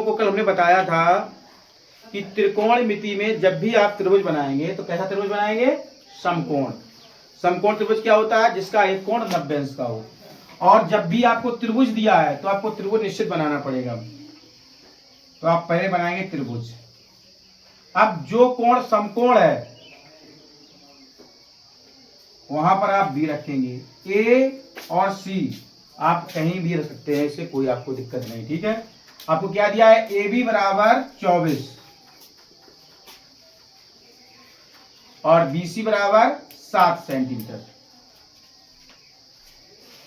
को कल हमने बताया था कि त्रिकोणमिति में जब भी आप त्रिभुज बनाएंगे तो कैसा त्रिभुज बनाएंगे? समकोण। समकोण त्रिभुज क्या होता है? जिसका एक कोण 90 अंश का हो। और जब भी आपको त्रिभुज दिया है तो आपको त्रिभुज निश्चित बनाना पड़ेगा। तो आप पहले बनाएंगे त्रिभुज। अब जो कोण समकोण है वहां पर आप बी रखेंगे। ए और सी आप कहीं भी रख सकते हैं, इससे कोई आपको दिक्कत नहीं। ठीक है, आपको क्या दिया है? ए बी बराबर 24 और बी सी बराबर 7 सेंटीमीटर।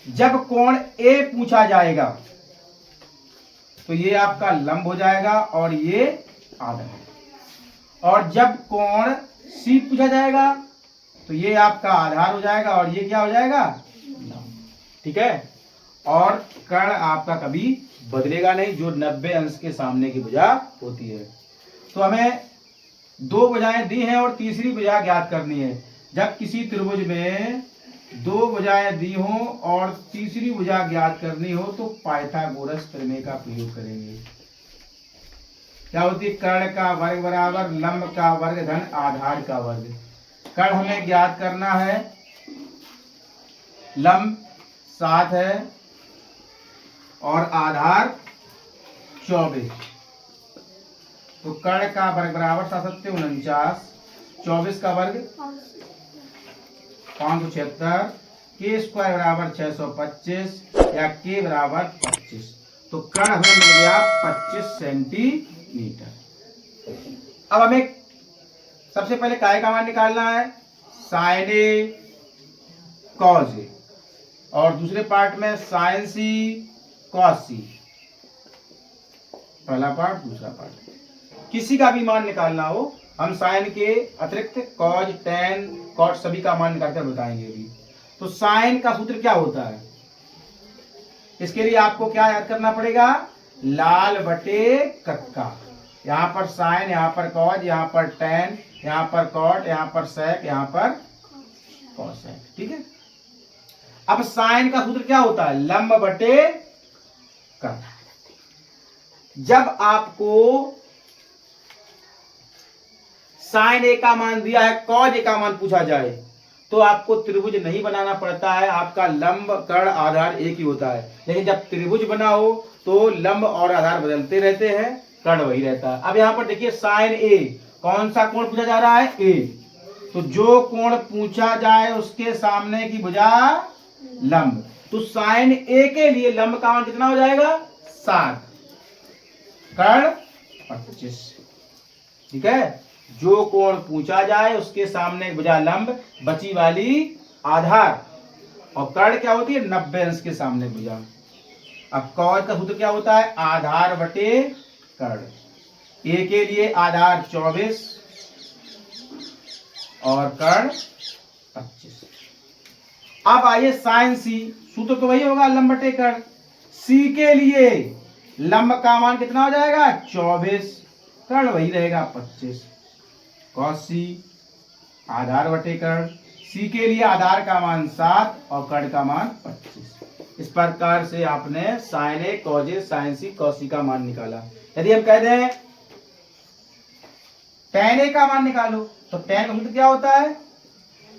जब कोण ए पूछा जाएगा तो ये आपका लंब हो जाएगा और ये आधार। और जब कोण सी पूछा जाएगा तो ये आपका आधार हो जाएगा और ये क्या हो जाएगा? लंब। ठीक है, और कर्ण आपका कभी बदलेगा नहीं, जो 90 अंश के सामने की भुजा होती है। तो हमें दो भुजाएं दी हैं और तीसरी भुजा ज्ञात करनी है। जब किसी त्रिभुज में दो भुजाएं दी हो और तीसरी भुजा ज्ञात करनी हो तो पाइथागोरस प्रमेय का प्रयोग करेंगे। क्या होती है? कर्ण का वर्ग बराबर लंब का वर्ग धन आधार का वर्ग। कर्ण हमें ज्ञात करना है, लंब 7 है और आधार 24। तो कर्ण का वर्ग बराबर 7 49, 24 का वर्ग 576, के स्क्वायर बराबर 625 या के बराबर 25। तो कर्ण हमें मिल गया 25 सेंटीमीटर। अब हमें सबसे पहले काय का मान निकालना है? साइन ए कॉस ए, और दूसरे पार्ट में साइन सी कॉस सी। पहला पार्ट दूसरा पार्ट। किसी का भी मान निकालना हो, हम साइन के अतिरिक्त कॉज टेन कॉट सभी का मान निकालकर बताएंगे अभी। तो साइन का सूत्र क्या होता है? इसके लिए आपको क्या याद करना पड़ेगा? लाल बटे कक्का। यहाँ पर साइन, यहाँ पर कॉज, यहाँ पर टेन, यहाँ पर कॉट, यहाँ पर सेक, यहाँ पर कॉसेक। ठीक है, अब साइन का सूत्र क्या होता है? लंब बटे कर्ण। जब आपको साइन ए का मान दिया है, कॉज ए का मान पूछा जाए तो आपको त्रिभुज नहीं बनाना पड़ता है, आपका लंब कर्ण आधार एक ही होता है। लेकिन जब त्रिभुज बना हो तो लंब और आधार बदलते रहते हैं, कर्ण वही रहता है। अब यहां पर देखिए साइन ए, कौन सा कोण पूछा जा रहा है? ए। तो जो कोण पूछा जाए उसके सामने की भुजा लंब। तो साइन ए के लिए लंब का मान कितना हो जाएगा? 7, कर्ण 25। ठीक है, जो कोण पूछा जाए उसके सामने भुजा लंब, बची वाली आधार, और कर्ण क्या होती है? 90 अंश के सामने भुजा। अब कॉज का सूत्र क्या होता है? आधार बटे कर्ण। ए के लिए आधार 24 और कर्ण 25। अब आइए साइन सी, सूत्र तो वही होगा, लंब बटे कर्ण। सी के लिए लंब का मान कितना हो जाएगा? 24, कर्ण वही रहेगा 25। कॉस सी आधार बटे कर्ण। सी के लिए आधार का मान 7 और कर्ण का मान 25। इस प्रकार से आपने साइन ए कॉज ए साइन सी कॉस सी का मान निकाला। यदि हम कह दें टेन ए का मान निकालो तो टेन का सूत्र क्या होता है?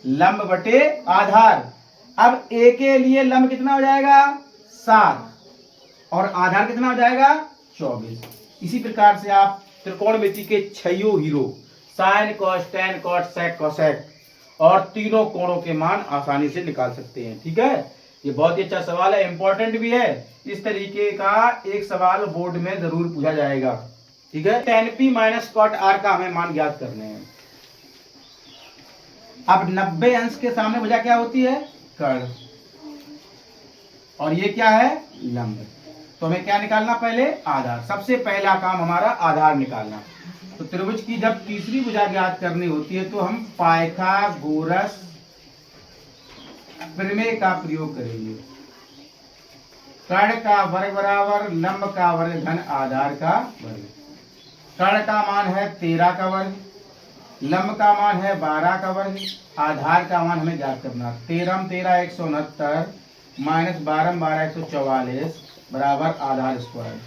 लंब बटे आधार। अब ए के लिए लंब कितना हो जाएगा? 7 और आधार कितना हो जाएगा? 24। इसी प्रकार से आप त्रिकोणमिति के 6 hero sine cos tan cot sec cosec और तीनों कोणों के मान आसानी से निकाल सकते हैं। ठीक है, ये बहुत ही अच्छा सवाल है, इंपॉर्टेंट भी है। इस तरीके का एक सवाल बोर्ड में जरूर पूछा जाएगा। ठीक है, tan P minus cot R का हमें मान ज्ञात करने हैं। अब 90 अंश के सामने भुजा क्या होती है? कर्ण, और ये क्या है? लंब। तो हमें क्या निकालना? पहले आधार। सबसे पहला काम हमारा आधार निकालना। तो त्रिभुज की जब तीसरी भुजा ज्ञात करनी होती है तो हम पाइथागोरस प्रमेय का प्रयोग करेंगे। कर्ण का वर्ग बराबर लंब का वर्ग धन आधार का वर्ग। कर्ण का मान है 13 का वर्ग, लंब का मान है 12 का वर्ग, आधार का मान हमें ज्ञात करना। 13 13 169 माइनस 12 12 144 बराबर आधार स्क्वायर।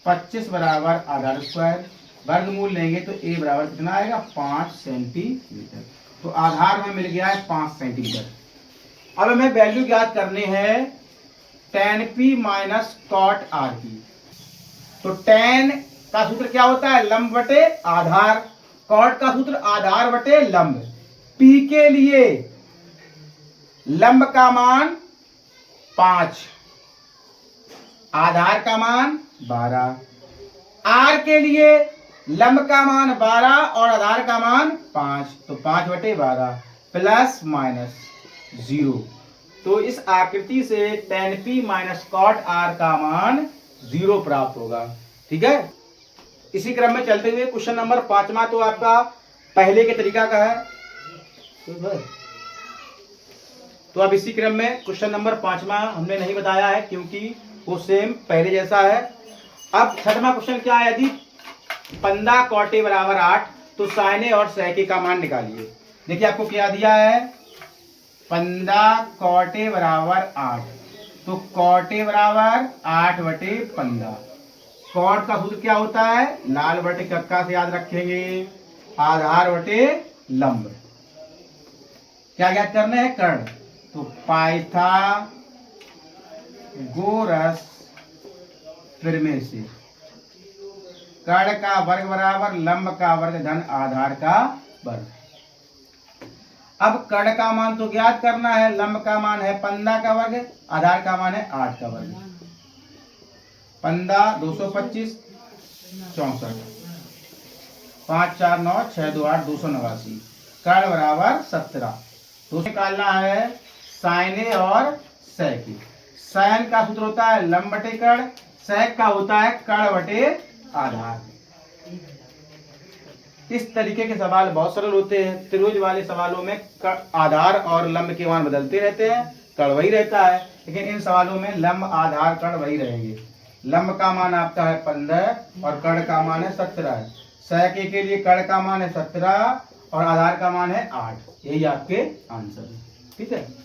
25 बराबर आधार स्क्वायर, वर्गमूल लेंगे तो a बराबर कितना आएगा 5 सेंटीमीटर। तो आधार में मिल गया है 5 सेंटीमीटर। अब हमें वैल्यू ज्ञात करनी है tan p minus cot r की। तो tan का सूत्र क्या होता है लंब बटे आधार, कॉट का सूत्र आधार बटे लंब। p के लिए लंब का मान 5, आधार का मान 12, r के लिए लंब का मान 12 और आधार का मान 5, तो 5 बटे 12 प्लस माइनस 0। तो इस आकृति से tan p minus cot r का मान 0 प्राप्त होगा। ठीक है, इसी क्रम में चलते हुए क्वेश्चन नंबर 5वां तो आपका पहले के तरीका का है। तो अब इसी क्रम में क्वेश्चन नंबर 5वां हमने नहीं बताया है क्योंकि वो सेम पहले जैसा है। अब 6वां क्वेश्चन क्या है, यदि 15 cot a बराबर 8 तो sin a और sec a का मान निकालिए। देखिए आपको क्या दिया है 15 cot a बराबर 8, तो cot a बराबर 8 बटे 15। cot का सूत्र क्या होता है लाल बटे कक्का से याद रखेंगे, आधार बटे लंब। क्या ज्ञात करना है कर्ण, तो पाइथागोरस प्रमेय से कर्ण का वर्ग बराबर लंब का वर्ग धन आधार का वर्ग। अब कर्ण का मान तो ज्ञात करना है, लंब का मान है 15 का वर्ग, आधार का मान है 8 का वर्ग। 15 225 64, 5 4 9 6 2 8 289, कर्ण बराबर 17। तो निकालना है साइन ए और सेक ए। साइन का सूत्र होता है लंब बटे कर्ण, सेक का होता है कर्ण बटे आधार। इस तरीके के सवाल बहुत सरल होते हैं। त्रिभुज वाले सवालों में आधार और लंब के मान बदलते रहते हैं, कर्ण वही रहता है, लेकिन इन सवालों में लंब आधार कर्ण वही रहेंगे। लंब का मान आपका है 15 और कर्ण का मान है 17 है। सेक ए के लिए कर्ण का मान है 17 और आधार का मान है 8। यही आपके आंसर है। ठीक है।